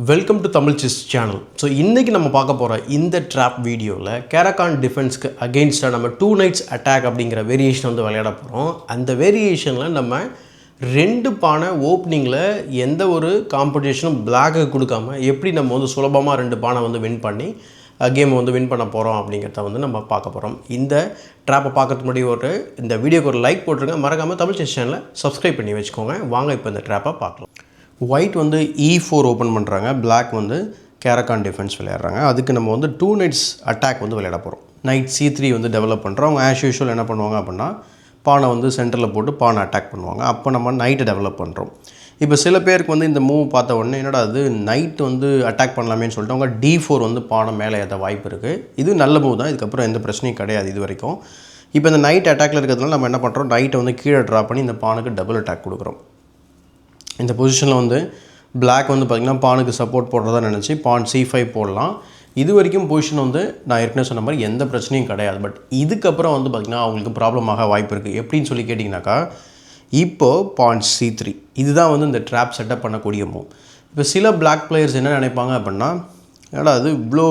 Welcome to Tamil chess channel. So இன்றைக்கி நம்ம பார்க்க போகிற இந்த ட்ராப் வீடியோவில் கேரகான் டிஃபென்ஸ்க்கு அகெயின்ஸ்டாக நம்ம 2 knights அட்டாக் அப்படிங்கிற வேரியேஷன் வந்து விளையாட போகிறோம். அந்த வேரியேஷனில் நம்ம 2 பானை ஓப்பனிங்கில் எந்த ஒரு காம்படிஷனும் பிளாக்கு கொடுக்காம எப்படி நம்ம வந்து சுலபமாக 2 பானை வந்து வின் பண்ணி கேம் வந்து வின் பண்ண போகிறோம் அப்படிங்கிறத வந்து நம்ம பார்க்க போகிறோம். இந்த ட்ராப்பை பார்க்கறதுக்கு முன்னாடி இந்த வீடியோக்கு ஒரு லைக் போட்டுருங்க. மறக்காமல் தமிழ் செஸ் சேனலை சப்ஸ்கிரைப் பண்ணி வச்சுக்கோங்க. வாங்க இப்போ இந்த ட்ராப்பை பார்க்கலாம். ஒயிட் வந்து E4 ஓப்பன் பண்ணுறாங்க, பிளாக் வந்து கேரகான் டிஃபென்ஸ் விளையாடுறாங்க. அதுக்கு நம்ம வந்து 2 knights அட்டாக் வந்து விளையாட போகிறோம். நைட் C3 வந்து டெவலப் பண்ணுறோம். அவங்க ஆஸ் யூஷுவல் என்ன பண்ணுவாங்க அப்படின்னா பானை வந்து சென்டரில் போட்டு பானை அட்டாக் பண்ணுவாங்க. அப்போ நம்ம நைட்டை டெவலப் பண்ணுறோம். இப்போ சில பேருக்கு வந்து இந்த மூவ் பார்த்த உடனே என்னடா அது நைட் வந்து அட்டாக் பண்ணலாமேன்னு சொல்லிட்டு அவங்க D4 வந்து பானை மேலே ஏற்ற வாய்ப்பு இருக்குது. இது நல்ல மூவ் தான், இதுக்கப்புறம் எந்த பிரச்சனையும் கிடையாது இது வரைக்கும். இப்போ இந்த நைட் அட்டாக்ல இருக்கிறதுனால நம்ம என்ன பண்ணுறோம், நைட்டை வந்து கீழே ட்ரா பண்ணி இந்த பானுக்கு டபுள் அட்டாக் கொடுக்குறோம். இந்த பொசிஷனில் வந்து பிளாக் வந்து பார்த்திங்கன்னா பானுக்கு சப்போர்ட் போடுறதா நினச்சி பான் C5 போடலாம். இது வரைக்கும் பொசிஷன் வந்து நான் ஏற்கனவே சொன்ன மாதிரி எந்த பிரச்சனையும் கிடையாது. பட் இதுக்கப்புறம் வந்து பார்த்திங்கன்னா அவங்களுக்கு ப்ராப்ளம் ஆக வாய்ப்பு இருக்குது. எப்படின்னு சொல்லி கேட்டிங்கனாக்கா, இப்போது பான் C3 இதுதான் வந்து இந்த ட்ராப் செட்டப் பண்ணக்கூடிய மூவ். இப்போ சில பிளாக் பிளேயர்ஸ் என்ன நினைப்பாங்க அப்படின்னா, ஏன்னா அது இவ்வளோ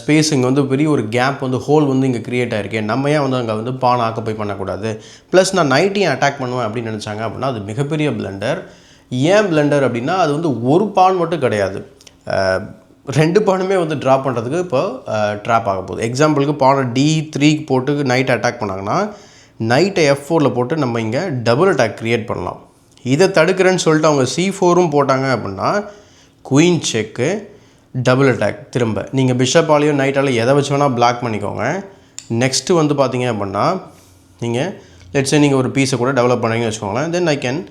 ஸ்பேஸ் இங்கே வந்து பெரிய ஒரு கேப் வந்து ஹோல் வந்து இங்கே க்ரியேட் ஆகிருக்கேன், நம்ம ஏன் வந்து அங்கே வந்து பான் ஆக்கப்பை பண்ணக்கூடாது, ப்ளஸ் நான் நைட்டையும் அட்டாக் பண்ணுவேன் அப்படின்னு நினச்சாங்க அப்படின்னா அது மிகப்பெரிய பிளண்டர். ஏன் பிளண்டர் அப்படின்னா அது வந்து ஒரு பான் மட்டும் கிடையாது, 2 பானுமே வந்து ட்ரா பண்ணுறதுக்கு இப்போ ட்ராப் ஆக போகுது. எக்ஸாம்பிளுக்கு பானை D3 போட்டு நைட் அட்டாக் பண்ணாங்கன்னா நைட்டை F4 போட்டு நம்ம இங்கே டபுள் அட்டாக் க்ரியேட் பண்ணலாம். இதை தடுக்கிறேன்னு சொல்லிட்டு அவங்க C4 போட்டாங்க அப்படின்னா குயின் செக்கு டபுள் அட்டாக். திரும்ப நீங்கள் பிஷப்பாலையும் நைட்டாலையும் எதை வச்சு வேணால் பிளாக் பண்ணிக்கோங்க. நெக்ஸ்ட்டு வந்து பார்த்தீங்க அப்படின்னா நீங்கள் லெட்ஸே நீங்கள் ஒரு பீஸை கூட டெவலப் பண்ணுறீங்கன்னு வச்சுக்கோங்களேன், then I can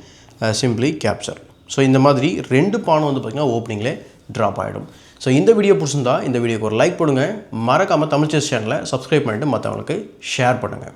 simply capture. So இந்த மாதிரி 2 பானம் வந்து பார்த்திங்கன்னா ஓப்பனிங்லே ட்ராப் ஆகிடும். ஸோ இந்த வீடியோ பிடிச்சிருந்தா இந்த வீடியோக்கு ஒரு லைக் போடுங்க. மறக்காமல் தமிழ் செஸ் சேனலை சப்ஸ்கிரைப் பண்ணிவிட்டு மற்றவங்களுக்கு ஷேர் பண்ணுங்கள்.